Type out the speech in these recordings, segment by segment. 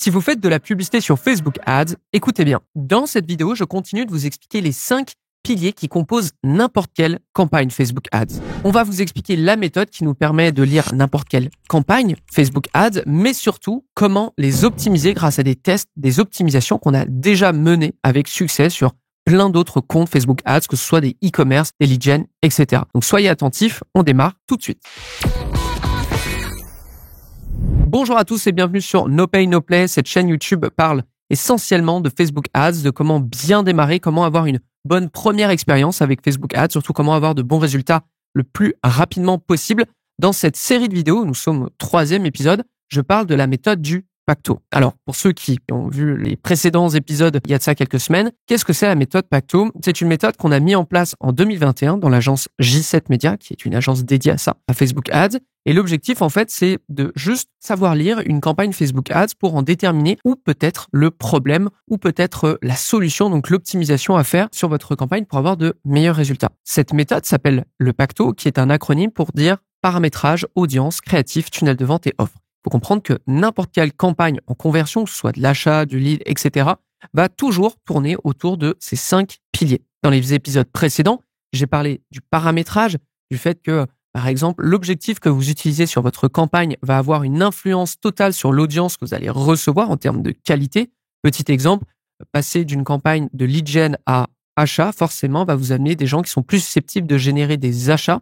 Si vous faites de la publicité sur Facebook Ads, écoutez bien. Dans cette vidéo, je continue de vous expliquer les 5 piliers qui composent n'importe quelle campagne Facebook Ads. On va vous expliquer la méthode qui nous permet de lire n'importe quelle campagne Facebook Ads, mais surtout comment les optimiser grâce à des tests, des optimisations qu'on a déjà menées avec succès sur plein d'autres comptes Facebook Ads, que ce soit des e-commerce, des lead gen, etc. Donc soyez attentifs, on démarre tout de suite. Bonjour à tous et bienvenue sur No Pay No Play. Cette chaîne YouTube parle essentiellement de Facebook Ads, de comment bien démarrer, comment avoir une bonne première expérience avec Facebook Ads, surtout comment avoir de bons résultats le plus rapidement possible. Dans cette série de vidéos, nous sommes au 3e épisode, je parle de la méthode du Pacto. Alors, pour ceux qui ont vu les précédents épisodes il y a de ça quelques semaines, qu'est-ce que c'est la méthode Pacto? C'est une méthode qu'on a mis en place en 2021 dans l'agence J7 Media, qui est une agence dédiée à ça, à Facebook Ads. Et l'objectif, en fait, c'est de juste savoir lire une campagne Facebook Ads pour en déterminer où peut être le problème, ou peut-être la solution, donc l'optimisation à faire sur votre campagne pour avoir de meilleurs résultats. Cette méthode s'appelle le Pacto, qui est un acronyme pour dire paramétrage, audience, créatif, tunnel de vente et offre. Il faut comprendre que n'importe quelle campagne en conversion, que ce soit de l'achat, du lead, etc., va toujours tourner autour de ces 5 piliers. Dans les épisodes précédents, j'ai parlé du paramétrage, du fait que, par exemple, l'objectif que vous utilisez sur votre campagne va avoir une influence totale sur l'audience que vous allez recevoir en termes de qualité. Petit exemple, passer d'une campagne de lead gen à achat, forcément, va vous amener des gens qui sont plus susceptibles de générer des achats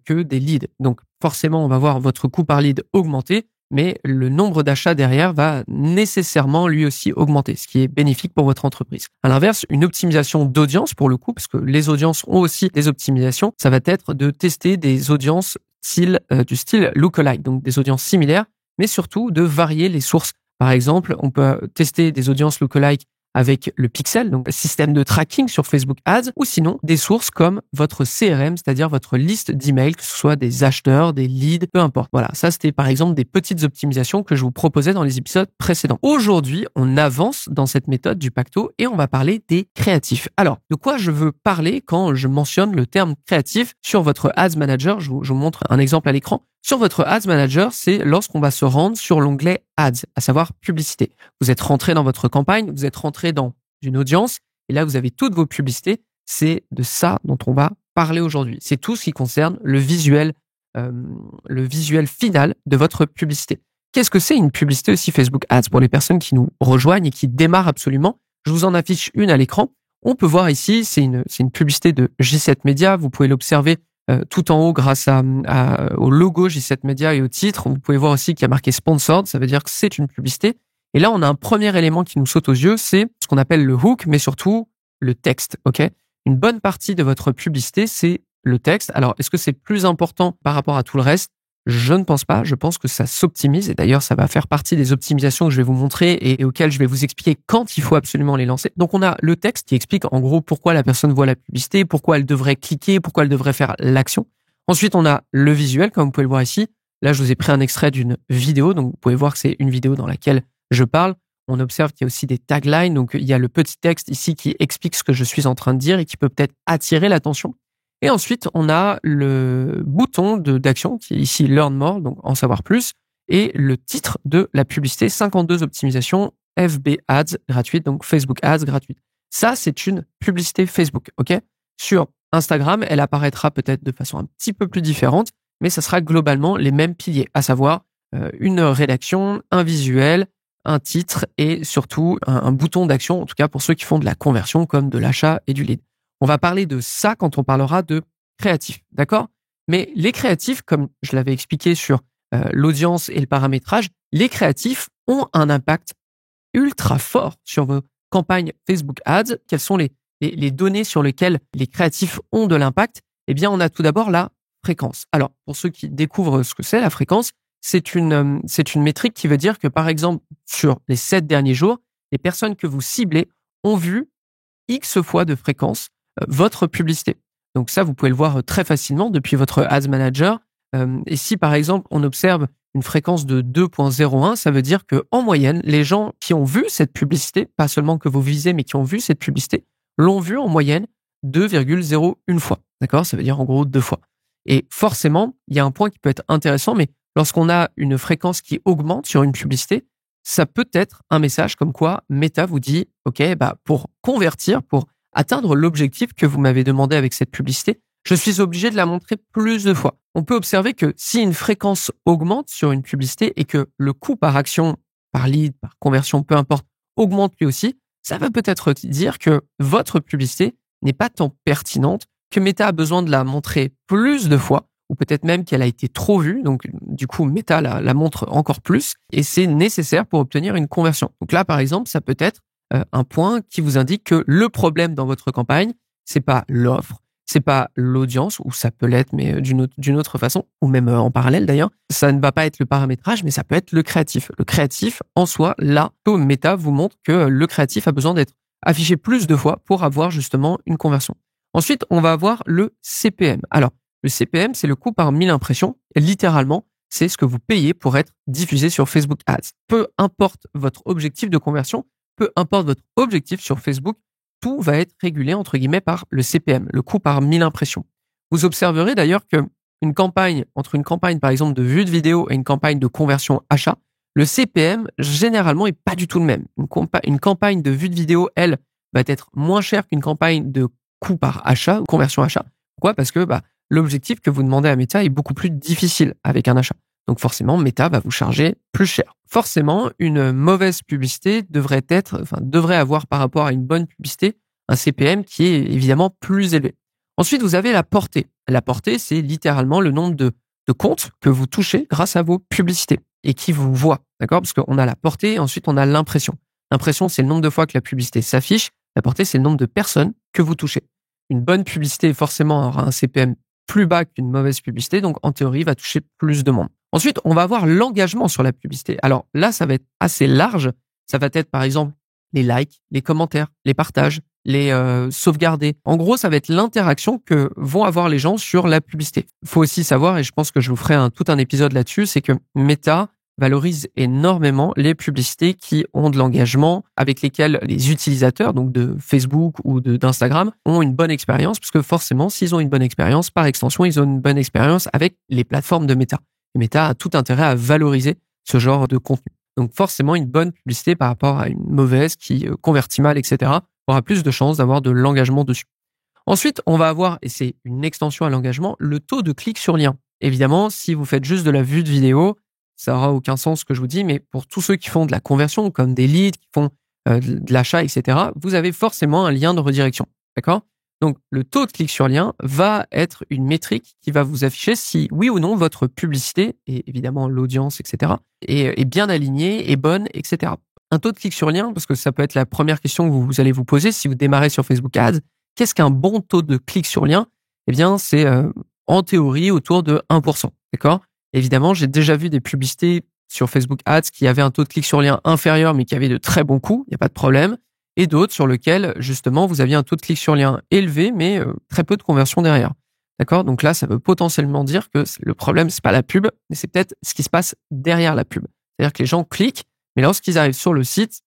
que des leads. Donc, forcément, on va voir votre coût par lead augmenter, mais le nombre d'achats derrière va nécessairement lui aussi augmenter, ce qui est bénéfique pour votre entreprise. À l'inverse, une optimisation d'audience pour le coup, parce que les audiences ont aussi des optimisations, ça va être de tester des audiences du style lookalike, donc des audiences similaires, mais surtout de varier les sources. Par exemple, on peut tester des audiences lookalike avec le pixel, donc système de tracking sur Facebook Ads, ou sinon des sources comme votre CRM, c'est-à-dire votre liste d'emails, que ce soit des acheteurs, des leads, peu importe. Voilà, ça c'était par exemple des petites optimisations que je vous proposais dans les épisodes précédents. Aujourd'hui, on avance dans cette méthode du Pacto et on va parler des créatifs. Alors, de quoi je veux parler quand je mentionne le terme créatif sur votre Ads Manager? Je vous montre un exemple à l'écran. Sur votre Ads Manager, c'est lorsqu'on va se rendre sur l'onglet Ads, à savoir publicité. Vous êtes rentré dans votre campagne, vous êtes rentré dans une audience, et là, vous avez toutes vos publicités. C'est de ça dont on va parler aujourd'hui. C'est tout ce qui concerne le visuel final de votre publicité. Qu'est-ce que c'est une publicité aussi Facebook Ads pour les personnes qui nous rejoignent et qui démarrent absolument? Je vous en affiche une à l'écran. On peut voir ici, c'est une publicité de J7 Media. Vous pouvez l'observer tout en haut grâce au logo J7 Media et au titre. Vous pouvez voir aussi qu'il y a marqué Sponsored, ça veut dire que c'est une publicité. Et là, on a un premier élément qui nous saute aux yeux, c'est ce qu'on appelle le hook, mais surtout le texte. Ok, une bonne partie de votre publicité, c'est le texte. Alors, est-ce que c'est plus important par rapport à tout le reste? Je ne pense pas. Je pense que ça s'optimise. Et d'ailleurs, ça va faire partie des optimisations que je vais vous montrer et auxquelles je vais vous expliquer quand il faut absolument les lancer. Donc, on a le texte qui explique en gros pourquoi la personne voit la publicité, pourquoi elle devrait cliquer, pourquoi elle devrait faire l'action. Ensuite, on a le visuel, comme vous pouvez le voir ici. Là, je vous ai pris un extrait d'une vidéo. Donc, vous pouvez voir que c'est une vidéo dans laquelle je parle. On observe qu'il y a aussi des taglines. Donc, il y a le petit texte ici qui explique ce que je suis en train de dire et qui peut peut-être attirer l'attention. Et ensuite, on a le bouton d'action qui est ici Learn More, donc en savoir plus, et le titre de la publicité 52 optimisations FB Ads gratuites, donc Facebook Ads gratuite. Ça, c'est une publicité Facebook, ok? Sur Instagram, elle apparaîtra peut-être de façon un petit peu plus différente, mais ça sera globalement les mêmes piliers, à savoir une rédaction, un visuel, un titre et surtout un bouton d'action, en tout cas pour ceux qui font de la conversion comme de l'achat et du lead. On va parler de ça quand on parlera de créatifs, d'accord? Mais les créatifs, comme je l'avais expliqué sur l'audience et le paramétrage, les créatifs ont un impact ultra fort sur vos campagnes Facebook Ads. Quelles sont les données sur lesquelles les créatifs ont de l'impact? Eh bien, on a tout d'abord la fréquence. Alors, pour ceux qui découvrent ce que c'est, la fréquence, c'est une métrique qui veut dire que, par exemple, sur les 7 derniers jours, les personnes que vous ciblez ont vu X fois de fréquence votre publicité. Donc ça, vous pouvez le voir très facilement depuis votre Ads Manager. Et si, par exemple, on observe une fréquence de 2.01, ça veut dire que en moyenne, les gens qui ont vu cette publicité, pas seulement que vous visez, mais qui ont vu cette publicité, l'ont vue en moyenne 2,01 fois. D'accord? Ça veut dire en gros 2 fois. Et forcément, il y a un point qui peut être intéressant, mais lorsqu'on a une fréquence qui augmente sur une publicité, ça peut être un message comme quoi Meta vous dit, OK, pour convertir, pour atteindre l'objectif que vous m'avez demandé avec cette publicité, je suis obligé de la montrer plus de fois. On peut observer que si une fréquence augmente sur une publicité et que le coût par action, par lead, par conversion, peu importe, augmente lui aussi, ça veut peut-être dire que votre publicité n'est pas tant pertinente, que Meta a besoin de la montrer plus de fois, ou peut-être même qu'elle a été trop vue, donc du coup Meta la montre encore plus, et c'est nécessaire pour obtenir une conversion. Donc là, par exemple, ça peut être un point qui vous indique que le problème dans votre campagne, c'est pas l'offre, c'est pas l'audience, ou ça peut l'être, mais d'une autre façon, ou même en parallèle d'ailleurs. Ça ne va pas être le paramétrage, mais ça peut être le créatif. Le créatif, en soi, là, Meta vous montre que le créatif a besoin d'être affiché plus de fois pour avoir justement une conversion. Ensuite, on va avoir le CPM. Alors, le CPM, c'est le coût par 1000 impressions. Et littéralement, c'est ce que vous payez pour être diffusé sur Facebook Ads. Peu importe votre objectif de conversion, peu importe votre objectif sur Facebook, tout va être régulé entre guillemets par le CPM, le coût par 1000 impressions. Vous observerez d'ailleurs que entre une campagne par exemple de vue de vidéo et une campagne de conversion achat, le CPM généralement est pas du tout le même. Une campagne de vue de vidéo, elle, va être moins chère qu'une campagne de coût par achat ou conversion achat. Pourquoi? Parce que l'objectif que vous demandez à Meta est beaucoup plus difficile avec un achat. Donc forcément, Meta va vous charger plus cher. Forcément, une mauvaise publicité devrait avoir par rapport à une bonne publicité un CPM qui est évidemment plus élevé. Ensuite, vous avez la portée. La portée, c'est littéralement le nombre de comptes que vous touchez grâce à vos publicités et qui vous voient. D'accord? Parce qu'on a la portée et ensuite on a l'impression. L'impression, c'est le nombre de fois que la publicité s'affiche. La portée, c'est le nombre de personnes que vous touchez. Une bonne publicité, forcément, aura un CPM plus bas qu'une mauvaise publicité, donc en théorie, va toucher plus de monde. Ensuite, on va avoir l'engagement sur la publicité. Alors là, ça va être assez large. Ça va être, par exemple, les likes, les commentaires, les partages, les sauvegarder. En gros, ça va être l'interaction que vont avoir les gens sur la publicité. Il faut aussi savoir, et je pense que je vous ferai tout un épisode là-dessus, c'est que Meta valorise énormément les publicités qui ont de l'engagement, avec lesquelles les utilisateurs, donc de Facebook ou d'Instagram, ont une bonne expérience, parce que forcément, s'ils ont une bonne expérience, par extension, ils ont une bonne expérience avec les plateformes de Meta. Et Meta a tout intérêt à valoriser ce genre de contenu. Donc forcément, une bonne publicité par rapport à une mauvaise qui convertit mal, etc., aura plus de chances d'avoir de l'engagement dessus. Ensuite, on va avoir, et c'est une extension à l'engagement, le taux de clic sur lien. Évidemment, si vous faites juste de la vue de vidéo, ça aura aucun sens ce que je vous dis, mais pour tous ceux qui font de la conversion, comme des leads, qui font de l'achat, etc., vous avez forcément un lien de redirection. D'accord? Donc, le taux de clic sur lien va être une métrique qui va vous afficher si, oui ou non, votre publicité, et évidemment l'audience, etc., est bien alignée, est bonne, etc. Un taux de clic sur lien, parce que ça peut être la première question que vous allez vous poser si vous démarrez sur Facebook Ads. Qu'est-ce qu'un bon taux de clic sur lien? Eh bien, c'est en théorie autour de 1%. D'accord? Évidemment, j'ai déjà vu des publicités sur Facebook Ads qui avaient un taux de clic sur lien inférieur, mais qui avaient de très bons coûts, il n'y a pas de problème. Et d'autres sur lesquels, justement, vous aviez un taux de clic sur lien élevé, mais très peu de conversion derrière. D'accord? Donc là, ça veut potentiellement dire que le problème, c'est pas la pub, mais c'est peut-être ce qui se passe derrière la pub. C'est-à-dire que les gens cliquent, mais lorsqu'ils arrivent sur le site,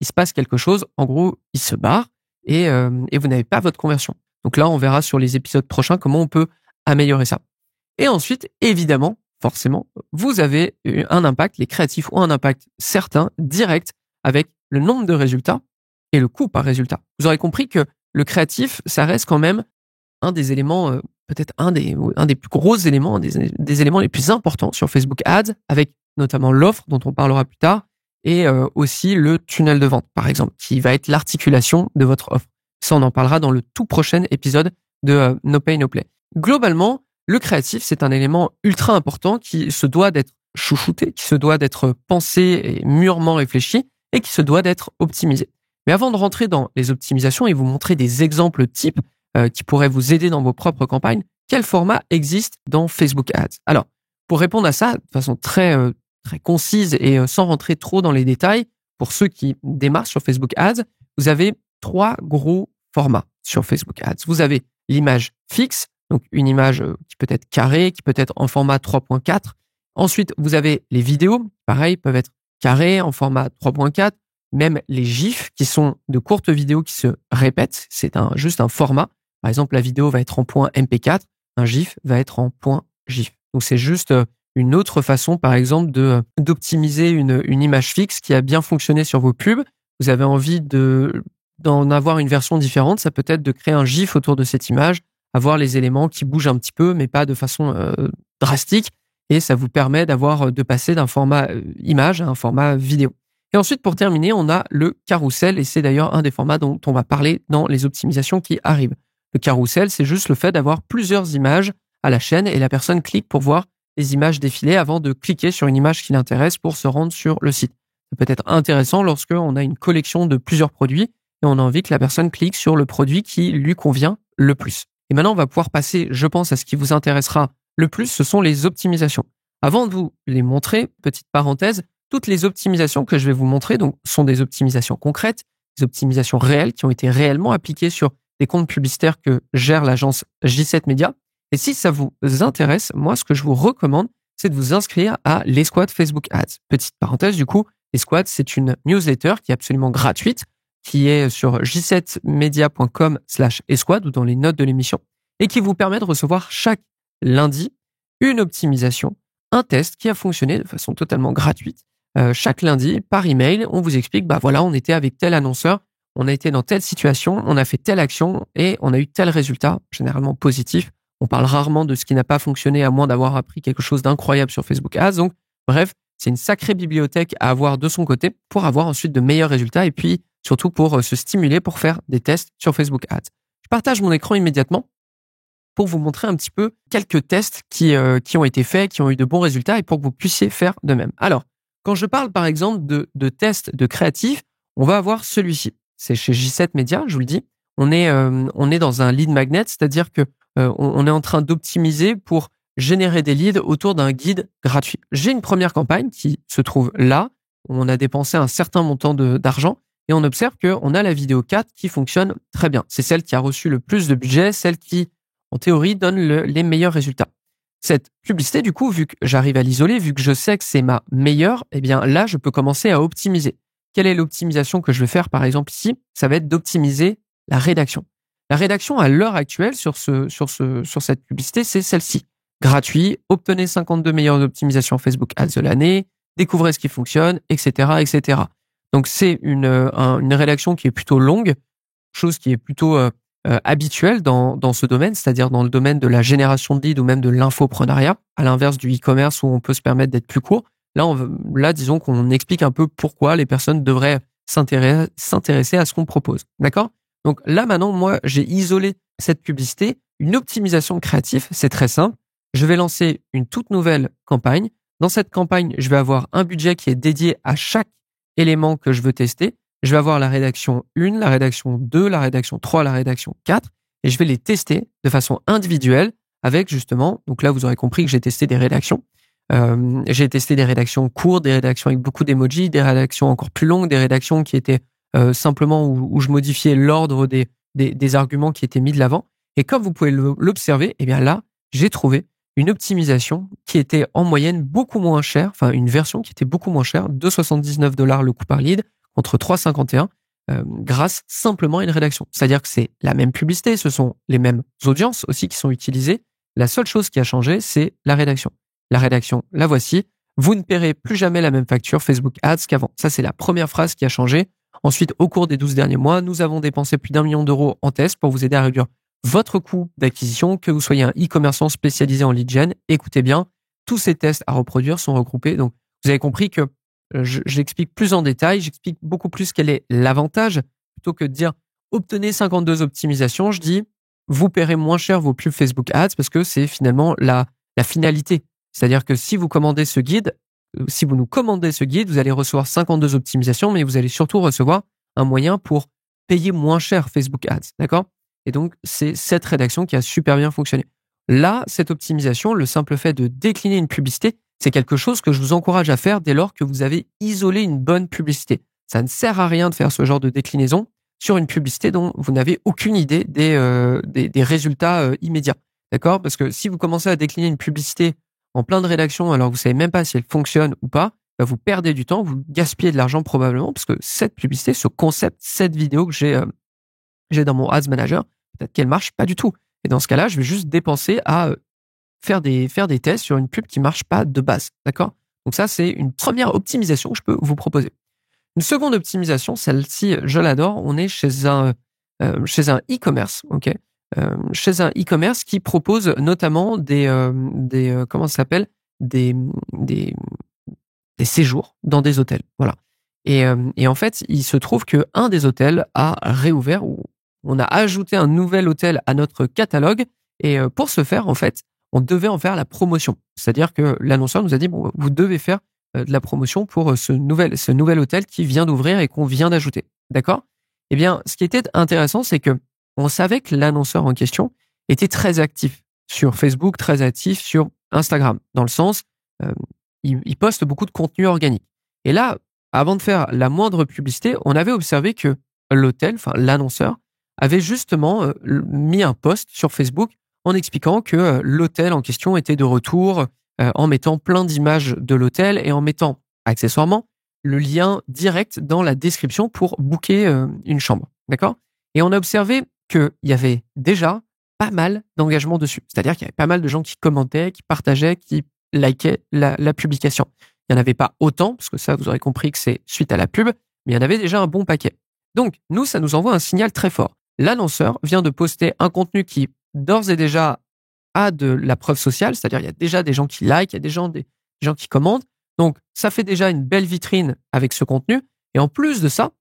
il se passe quelque chose. En gros, ils se barrent et vous n'avez pas votre conversion. Donc là, on verra sur les épisodes prochains comment on peut améliorer ça. Et ensuite, évidemment, forcément, vous avez un impact, les créatifs ont un impact certain, direct, avec le nombre de résultats et le coût par résultat. Vous aurez compris que le créatif, ça reste quand même un des éléments, peut-être un des plus gros éléments, des éléments les plus importants sur Facebook Ads, avec notamment l'offre dont on parlera plus tard, et aussi le tunnel de vente, par exemple, qui va être l'articulation de votre offre. Ça, on en parlera dans le tout prochain épisode de No Pay, No Play. Globalement, le créatif, c'est un élément ultra important qui se doit d'être chouchouté, qui se doit d'être pensé et mûrement réfléchi, et qui se doit d'être optimisé. Mais avant de rentrer dans les optimisations et vous montrer des exemples types qui pourraient vous aider dans vos propres campagnes, quel format existe dans Facebook Ads? Alors, pour répondre à ça de façon très concise et sans rentrer trop dans les détails, pour ceux qui démarrent sur Facebook Ads, vous avez 3 gros formats sur Facebook Ads. Vous avez l'image fixe, donc une image qui peut être carrée, qui peut être en format 3.4. Ensuite, vous avez les vidéos, pareil, peuvent être carrées en format 3.4. Même les GIFs, qui sont de courtes vidéos qui se répètent, c'est juste un format. Par exemple, la vidéo va être en point MP4, un GIF va être en point GIF. Donc c'est juste une autre façon, par exemple, d'optimiser une image fixe qui a bien fonctionné sur vos pubs. Vous avez envie d'en avoir une version différente. Ça peut être de créer un GIF autour de cette image, avoir les éléments qui bougent un petit peu, mais pas de façon drastique. Et ça vous permet de passer d'un format image à un format vidéo. Et ensuite, pour terminer, on a le carrousel. Et c'est d'ailleurs un des formats dont on va parler dans les optimisations qui arrivent. Le carrousel, c'est juste le fait d'avoir plusieurs images à la chaîne et la personne clique pour voir les images défiler avant de cliquer sur une image qui l'intéresse pour se rendre sur le site. Ça peut être intéressant lorsque on a une collection de plusieurs produits et on a envie que la personne clique sur le produit qui lui convient le plus. Et maintenant, on va pouvoir passer, je pense, à ce qui vous intéressera le plus, ce sont les optimisations. Avant de vous les montrer, petite parenthèse, toutes les optimisations que je vais vous montrer donc, sont des optimisations concrètes, des optimisations réelles qui ont été réellement appliquées sur des comptes publicitaires que gère l'agence J7 Media. Et si ça vous intéresse, moi, ce que je vous recommande, c'est de vous inscrire à l'Escouade Facebook Ads. Petite parenthèse, du coup, l'Escouade, c'est une newsletter qui est absolument gratuite, qui est sur j7media.com/escouade ou dans les notes de l'émission, et qui vous permet de recevoir chaque lundi une optimisation, un test qui a fonctionné de façon totalement gratuite. Chaque lundi, par email, on vous explique, voilà, on était avec tel annonceur, on a été dans telle situation, on a fait telle action et on a eu tel résultat, généralement positif. On parle rarement de ce qui n'a pas fonctionné à moins d'avoir appris quelque chose d'incroyable sur Facebook Ads. Donc, bref, c'est une sacrée bibliothèque à avoir de son côté pour avoir ensuite de meilleurs résultats et puis surtout pour se stimuler pour faire des tests sur Facebook Ads. Je partage mon écran immédiatement pour vous montrer un petit peu quelques tests qui ont été faits, qui ont eu de bons résultats et pour que vous puissiez faire de même. Alors, quand je parle par exemple de tests de créatifs, on va avoir celui-ci. C'est chez J7 Media, je vous le dis. On est dans un lead magnet, c'est-à-dire que on est en train d'optimiser pour générer des leads autour d'un guide gratuit. J'ai une première campagne qui se trouve là. On a dépensé un certain montant d'argent et on observe qu'on a la vidéo 4 qui fonctionne très bien. C'est celle qui a reçu le plus de budget, celle qui, en théorie, donne les meilleurs résultats. Cette publicité, du coup, vu que j'arrive à l'isoler, vu que je sais que c'est ma meilleure, eh bien là, je peux commencer à optimiser. Quelle est l'optimisation que je vais faire, par exemple, ici? Ça va être d'optimiser la rédaction. La rédaction à l'heure actuelle sur cette publicité, c'est celle-ci. Gratuit, obtenez 52 meilleures optimisations Facebook Ads de l'année, découvrez ce qui fonctionne, etc., etc. Donc c'est une rédaction qui est plutôt longue, chose qui est plutôt habituelle dans ce domaine, c'est-à-dire dans le domaine de la génération de leads ou même de l'infoprenariat, à l'inverse du e-commerce où on peut se permettre d'être plus court. Là, disons qu'on explique un peu pourquoi les personnes devraient s'intéresser à ce qu'on propose. D'accord? Donc là, maintenant, moi, j'ai isolé cette publicité. Une optimisation créative, c'est très simple. Je vais lancer une toute nouvelle campagne. Dans cette campagne, je vais avoir un budget qui est dédié à chaque élément que je veux tester. Je vais avoir la rédaction 1, la rédaction 2, la rédaction 3, la rédaction 4. Et je vais les tester de façon individuelle avec justement, donc là, vous aurez compris que j'ai testé des rédactions. J'ai testé des rédactions courtes, des rédactions avec beaucoup d'emojis, des rédactions encore plus longues, des rédactions qui étaient simplement où je modifiais l'ordre des arguments qui étaient mis de l'avant. Et comme vous pouvez l'observer, eh bien là, j'ai trouvé une optimisation qui était en moyenne beaucoup moins chère, enfin une version qui était beaucoup moins chère, $2,79 le coût par lead contre $3,51 grâce simplement à une rédaction. C'est-à-dire que c'est la même publicité, ce sont les mêmes audiences aussi qui sont utilisées. La seule chose qui a changé, c'est la rédaction. La rédaction, la voici. Vous ne paierez plus jamais la même facture Facebook Ads qu'avant. Ça, c'est la première phrase qui a changé. Ensuite, au cours des 12 derniers mois, nous avons dépensé plus d'1 million d'euros en tests pour vous aider à réduire votre coût d'acquisition, que vous soyez un e-commerçant spécialisé en lead gen. Écoutez bien, tous ces tests à reproduire sont regroupés. Donc, vous avez compris que j'explique plus en détail, j'explique beaucoup plus quel est l'avantage. Plutôt que de dire obtenez 52 optimisations, je dis vous paierez moins cher vos pubs Facebook Ads parce que c'est finalement la finalité. C'est-à-dire que si vous commandez ce guide, si vous nous commandez ce guide, vous allez recevoir 52 optimisations, mais vous allez surtout recevoir un moyen pour payer moins cher Facebook Ads. D'accord? Et donc, c'est cette rédaction qui a super bien fonctionné. Là, cette optimisation, le simple fait de décliner une publicité, c'est quelque chose que je vous encourage à faire dès lors que vous avez isolé une bonne publicité. Ça ne sert à rien de faire ce genre de déclinaison sur une publicité dont vous n'avez aucune idée des résultats immédiats. D'accord? Parce que si vous commencez à décliner une publicité en plein de rédaction alors que vous savez même pas si elle fonctionne ou pas, vous perdez du temps, vous gaspillez de l'argent probablement parce que cette publicité, ce concept, cette vidéo que j'ai dans mon Ads Manager, peut-être qu'elle marche pas du tout. Et dans ce cas-là, je vais juste dépenser à faire des tests sur une pub qui marche pas de base, d'accord? Donc ça, c'est une première optimisation que je peux vous proposer. Une seconde optimisation, celle-ci, je l'adore. On est chez un e-commerce, ok, chez un e-commerce qui propose notamment des comment ça s'appelle, des des séjours dans des hôtels, voilà. Et en fait, il se trouve que un des hôtels a réouvert, ou on a ajouté un nouvel hôtel à notre catalogue. Et pour ce faire, en fait, on devait en faire la promotion. C'est-à-dire que l'annonceur nous a dit bon, vous devez faire de la promotion pour ce nouvel hôtel qui vient d'ouvrir et qu'on vient d'ajouter. D'accord? Eh bien, ce qui était intéressant, c'est que on savait que l'annonceur en question était très actif sur Facebook, très actif sur Instagram, dans le sens, euh, il poste beaucoup de contenu organique. Et là, avant de faire la moindre publicité, on avait observé que l'hôtel, enfin l'annonceur, avait justement mis un post sur Facebook en expliquant que l'hôtel en question était de retour, en mettant plein d'images de l'hôtel et en mettant accessoirement le lien direct dans la description pour booker une chambre. D'accord? Et on a observé qu'il y avait déjà pas mal d'engagement dessus. C'est-à-dire qu'il y avait pas mal de gens qui commentaient, qui partageaient, qui likaient la publication. Il n'y en avait pas autant, parce que ça, vous aurez compris que c'est suite à la pub, mais il y en avait déjà un bon paquet. Donc, nous, ça nous envoie un signal très fort. L'annonceur vient de poster un contenu qui, d'ores et déjà, a de la preuve sociale, c'est-à-dire il y a déjà des gens qui likent, il y a des gens qui commentent. Donc, ça fait déjà une belle vitrine avec ce contenu. Et en plus de ça,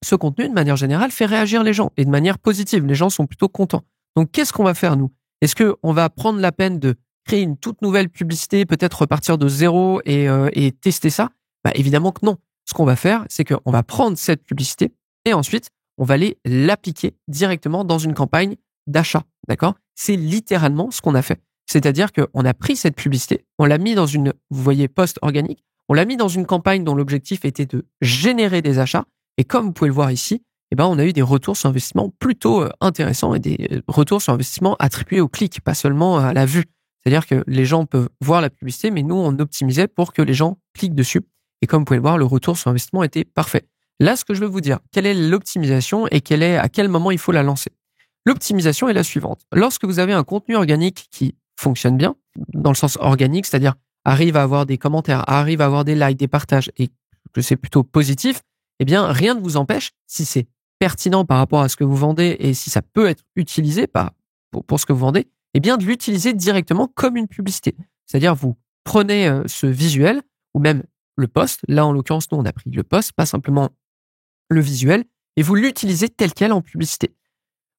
ce contenu, de manière générale, fait réagir les gens et de manière positive. Les gens sont plutôt contents. Donc, qu'est-ce qu'on va faire, nous? Est-ce qu'on va prendre la peine de créer une toute nouvelle publicité, peut-être repartir de zéro et tester ça? Bah, évidemment que non. Ce qu'on va faire, c'est qu'on va prendre cette publicité et ensuite, on va aller l'appliquer directement dans une campagne d'achat. D'accord? C'est littéralement ce qu'on a fait. C'est-à-dire qu'on a pris cette publicité, on l'a mis dans une, vous voyez, post organique, on l'a mis dans une campagne dont l'objectif était de générer des achats. Et comme vous pouvez le voir ici, eh ben, on a eu des retours sur investissement plutôt intéressants et des retours sur investissement attribués au clic, pas seulement à la vue. C'est-à-dire que les gens peuvent voir la publicité, mais nous, on optimisait pour que les gens cliquent dessus. Et comme vous pouvez le voir, le retour sur investissement était parfait. Là, ce que je veux vous dire, quelle est l'optimisation et à quel moment il faut la lancer? L'optimisation est la suivante. Lorsque vous avez un contenu organique qui fonctionne bien, dans le sens organique, c'est-à-dire arrive à avoir des commentaires, arrive à avoir des likes, des partages, et que c'est plutôt positif, eh bien, rien ne vous empêche, si c'est pertinent par rapport à ce que vous vendez et si ça peut être utilisé pour ce que vous vendez, eh bien, de l'utiliser directement comme une publicité. C'est-à-dire, vous prenez ce visuel ou même le post. Là, en l'occurrence, nous, on a pris le post, pas simplement le visuel, et vous l'utilisez tel quel en publicité.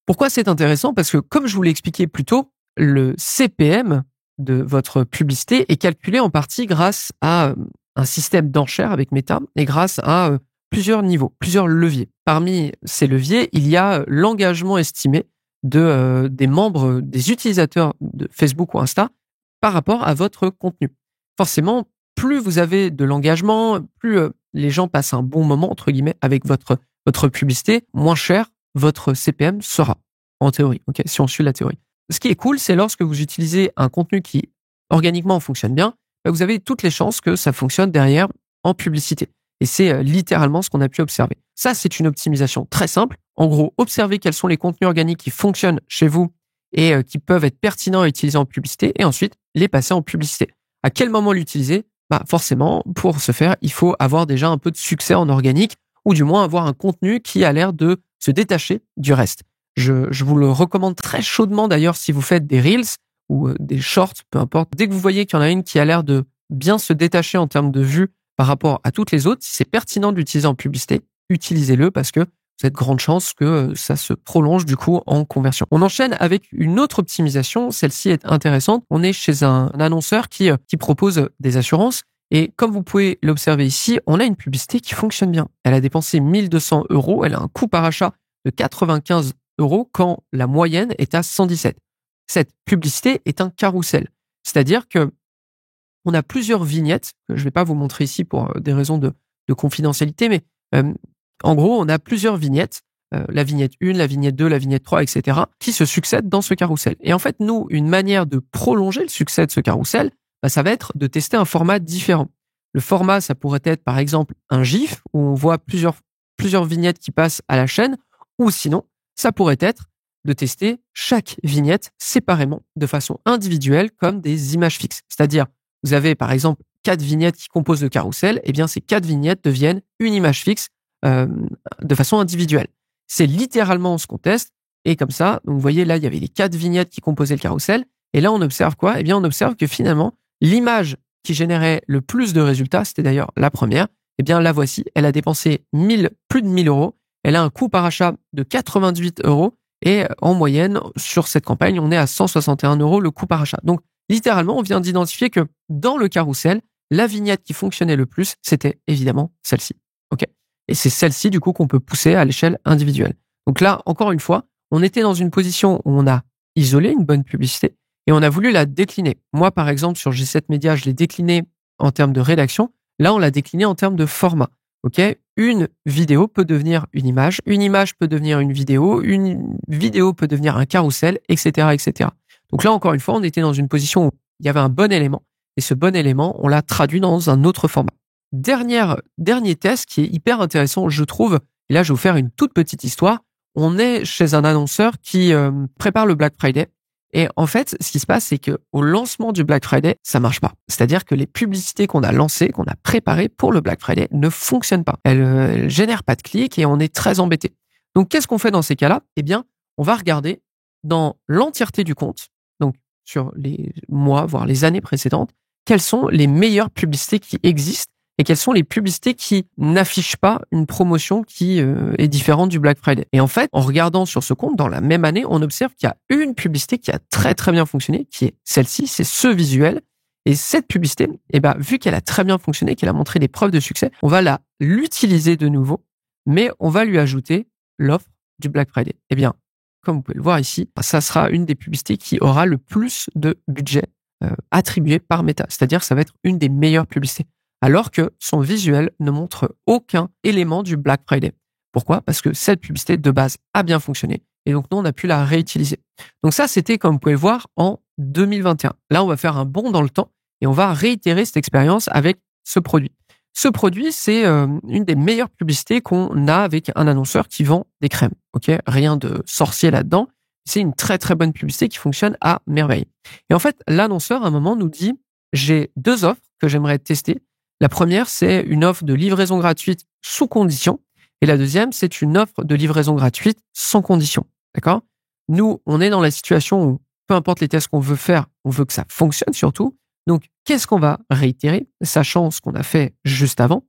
Pourquoi c'est intéressant? Parce que, comme je vous l'ai expliqué plus tôt, le CPM de votre publicité est calculé en partie grâce à un système d'enchères avec Meta et grâce à plusieurs niveaux, plusieurs leviers. Parmi ces leviers, il y a l'engagement estimé des membres, des utilisateurs de Facebook ou Insta par rapport à votre contenu. Forcément, plus vous avez de l'engagement, plus les gens passent un bon moment, entre guillemets, avec votre publicité, moins cher votre CPM sera, en théorie, ok, si on suit la théorie. Ce qui est cool, c'est lorsque vous utilisez un contenu qui organiquement fonctionne bien, vous avez toutes les chances que ça fonctionne derrière en publicité. Et c'est littéralement ce qu'on a pu observer. Ça, c'est une optimisation très simple. En gros, observez quels sont les contenus organiques qui fonctionnent chez vous et qui peuvent être pertinents à utiliser en publicité, et ensuite les passer en publicité. À quel moment l'utiliser? Bah, forcément, pour ce faire, il faut avoir déjà un peu de succès en organique, ou du moins avoir un contenu qui a l'air de se détacher du reste. Je vous le recommande très chaudement d'ailleurs si vous faites des reels ou des shorts, peu importe. Dès que vous voyez qu'il y en a une qui a l'air de bien se détacher en termes de vue par rapport à toutes les autres, si c'est pertinent de l'utiliser en publicité, utilisez-le parce que vous avez de grandes chances que ça se prolonge du coup en conversion. On enchaîne avec une autre optimisation. Celle-ci est intéressante. On est chez un annonceur qui propose des assurances. Et comme vous pouvez l'observer ici, on a une publicité qui fonctionne bien. Elle a dépensé 1 200 €. Elle a un coût par achat de 95 € quand la moyenne est à 117. Cette publicité est un carrousel. C'est-à-dire que on a plusieurs vignettes que je ne vais pas vous montrer ici pour des raisons de confidentialité, mais en gros, on a plusieurs vignettes, la vignette 1, la vignette 2, la vignette 3, etc., qui se succèdent dans ce carrousel. Et en fait, nous, une manière de prolonger le succès de ce carrousel, bah, ça va être de tester un format différent. Le format, ça pourrait être par exemple un GIF où on voit plusieurs vignettes qui passent à la chaîne, ou sinon, ça pourrait être de tester chaque vignette séparément, de façon individuelle, comme des images fixes. C'est-à-dire, vous avez par exemple 4 vignettes qui composent le carrousel, et bien ces 4 vignettes deviennent une image fixe de façon individuelle. C'est littéralement ce qu'on teste, et comme ça, donc vous voyez là, il y avait les 4 vignettes qui composaient le carrousel, et là on observe quoi? Eh bien on observe que finalement, l'image qui générait le plus de résultats, c'était d'ailleurs la première, eh bien la voici, elle a dépensé plus de 1000 euros, elle a un coût par achat de 98 euros, et en moyenne, sur cette campagne, on est à 161 euros le coût par achat. Donc, littéralement, on vient d'identifier que dans le carrousel, la vignette qui fonctionnait le plus, c'était évidemment celle-ci. OK? Et c'est celle-ci, du coup, qu'on peut pousser à l'échelle individuelle. Donc là, encore une fois, on était dans une position où on a isolé une bonne publicité et on a voulu la décliner. Moi, par exemple, sur G7 Media, je l'ai décliné en termes de rédaction. Là, on l'a décliné en termes de format. OK? Une vidéo peut devenir une image peut devenir une vidéo peut devenir un carrousel, etc., etc. Donc là, encore une fois, on était dans une position où il y avait un bon élément, et ce bon élément, on l'a traduit dans un autre format. Dernier test qui est hyper intéressant, je trouve, et là, je vais vous faire une toute petite histoire. On est chez un annonceur qui prépare le Black Friday. Et en fait, ce qui se passe, c'est que au lancement du Black Friday, ça marche pas. C'est-à-dire que les publicités qu'on a lancées, qu'on a préparées pour le Black Friday ne fonctionnent pas. Elles génèrent pas de clics et on est très embêté. Donc, qu'est-ce qu'on fait dans ces cas-là? Eh bien, on va regarder dans l'entièreté du compte, donc sur les mois, voire les années précédentes, quelles sont les meilleures publicités qui existent et quelles sont les publicités qui n'affichent pas une promotion qui est différente du Black Friday. Et en fait, en regardant sur ce compte, dans la même année, on observe qu'il y a une publicité qui a très très bien fonctionné, qui est celle-ci, c'est ce visuel. Et cette publicité, eh ben, vu qu'elle a très bien fonctionné, qu'elle a montré des preuves de succès, on va l'utiliser de nouveau, mais on va lui ajouter l'offre du Black Friday. Eh bien, comme vous pouvez le voir ici, ça sera une des publicités qui aura le plus de budget attribué par Meta. C'est-à-dire que ça va être une des meilleures publicités. Alors que son visuel ne montre aucun élément du Black Friday. Pourquoi? Parce que cette publicité de base a bien fonctionné et donc nous, on a pu la réutiliser. Donc ça, c'était, comme vous pouvez le voir, en 2021. Là, on va faire un bond dans le temps et on va réitérer cette expérience avec ce produit. Ce produit, c'est une des meilleures publicités qu'on a avec un annonceur qui vend des crèmes. Ok, rien de sorcier là-dedans. C'est une très très bonne publicité qui fonctionne à merveille. Et en fait, l'annonceur, à un moment, nous dit, j'ai 2 offres que j'aimerais tester. La première, c'est une offre de livraison gratuite sous condition. Et la deuxième, c'est une offre de livraison gratuite sans condition. D'accord? Nous, on est dans la situation où, peu importe les tests qu'on veut faire, on veut que ça fonctionne surtout. Donc, qu'est-ce qu'on va réitérer, sachant ce qu'on a fait juste avant?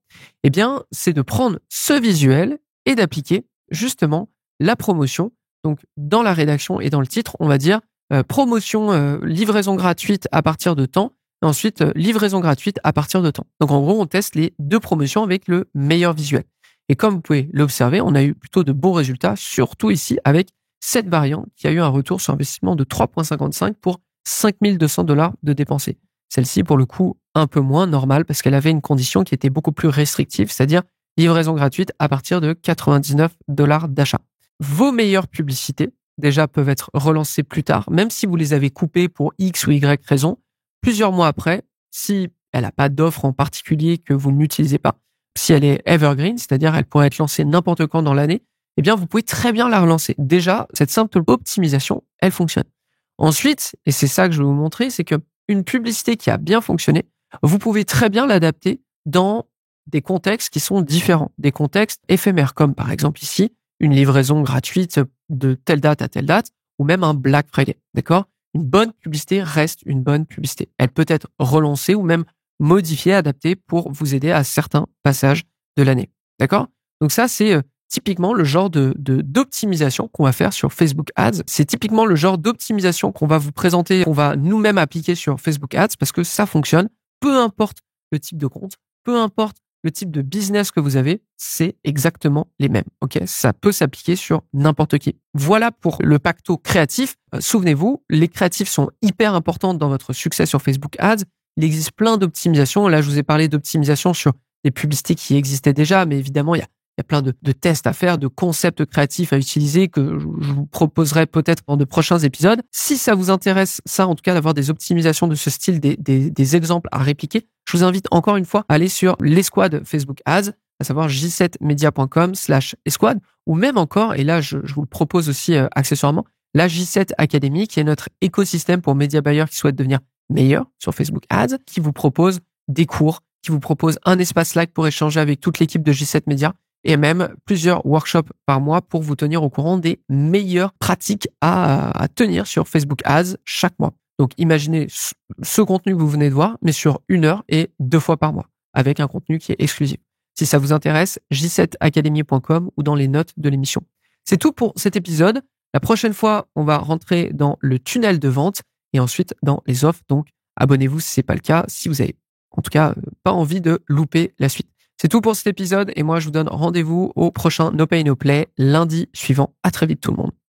Eh bien, c'est de prendre ce visuel et d'appliquer justement la promotion. Donc, dans la rédaction et dans le titre, on va dire promotion livraison gratuite à partir de temps. Ensuite, livraison gratuite à partir de temps. Donc, en gros, on teste les 2 promotions avec le meilleur visuel. Et comme vous pouvez l'observer, on a eu plutôt de bons résultats, surtout ici avec cette variante qui a eu un retour sur investissement de 3,55 pour 5 200 $ de dépensés. Celle-ci, pour le coup, un peu moins normale parce qu'elle avait une condition qui était beaucoup plus restrictive, c'est-à-dire livraison gratuite à partir de 99 $ d'achat. Vos meilleures publicités, déjà, peuvent être relancées plus tard, même si vous les avez coupées pour X ou Y raison. Plusieurs mois après, si elle n'a pas d'offre en particulier que vous n'utilisez pas, si elle est evergreen, c'est-à-dire elle pourrait être lancée n'importe quand dans l'année, eh bien, vous pouvez très bien la relancer. Déjà, cette simple optimisation, elle fonctionne. Ensuite, et c'est ça que je vais vous montrer, c'est que une publicité qui a bien fonctionné, vous pouvez très bien l'adapter dans des contextes qui sont différents, des contextes éphémères, comme par exemple ici, une livraison gratuite de telle date à telle date, ou même un Black Friday, d'accord? Une bonne publicité reste une bonne publicité. Elle peut être relancée ou même modifiée, adaptée pour vous aider à certains passages de l'année. D'accord? Donc ça, c'est typiquement le genre d'optimisation qu'on va faire sur Facebook Ads. C'est typiquement le genre d'optimisation qu'on va vous présenter, qu'on va nous-mêmes appliquer sur Facebook Ads parce que ça fonctionne. Peu importe le type de compte, peu importe le type de business que vous avez, c'est exactement les mêmes. Ok, ça peut s'appliquer sur n'importe qui. Voilà pour le pacto créatif. Souvenez-vous, les créatifs sont hyper importants dans votre succès sur Facebook Ads. Il existe plein d'optimisations. Là, je vous ai parlé d'optimisation sur des publicités qui existaient déjà, mais évidemment, il y a plein de tests à faire, de concepts créatifs à utiliser que je vous proposerai peut-être dans de prochains épisodes. Si ça vous intéresse, ça, en tout cas, d'avoir des optimisations de ce style, des exemples à répliquer, je vous invite encore une fois à aller sur l'escouade Facebook Ads, à savoir j7media.com/escouade, ou même encore, et là, je vous le propose aussi accessoirement, la J7 Academy, qui est notre écosystème pour média buyers qui souhaitent devenir meilleurs sur Facebook Ads, qui vous propose des cours, qui vous propose un espace Slack pour échanger avec toute l'équipe de J7 Media et même plusieurs workshops par mois pour vous tenir au courant des meilleures pratiques à tenir sur Facebook Ads chaque mois. Donc, imaginez ce contenu que vous venez de voir, mais sur 1 heure et 2 fois par mois, avec un contenu qui est exclusif. Si ça vous intéresse, j7academy.com ou dans les notes de l'émission. C'est tout pour cet épisode. La prochaine fois, on va rentrer dans le tunnel de vente et ensuite dans les offres. Donc, abonnez-vous si c'est pas le cas, si vous avez, en tout cas, pas envie de louper la suite. C'est tout pour cet épisode et moi, je vous donne rendez-vous au prochain No Pay No Play lundi suivant. À très vite tout le monde.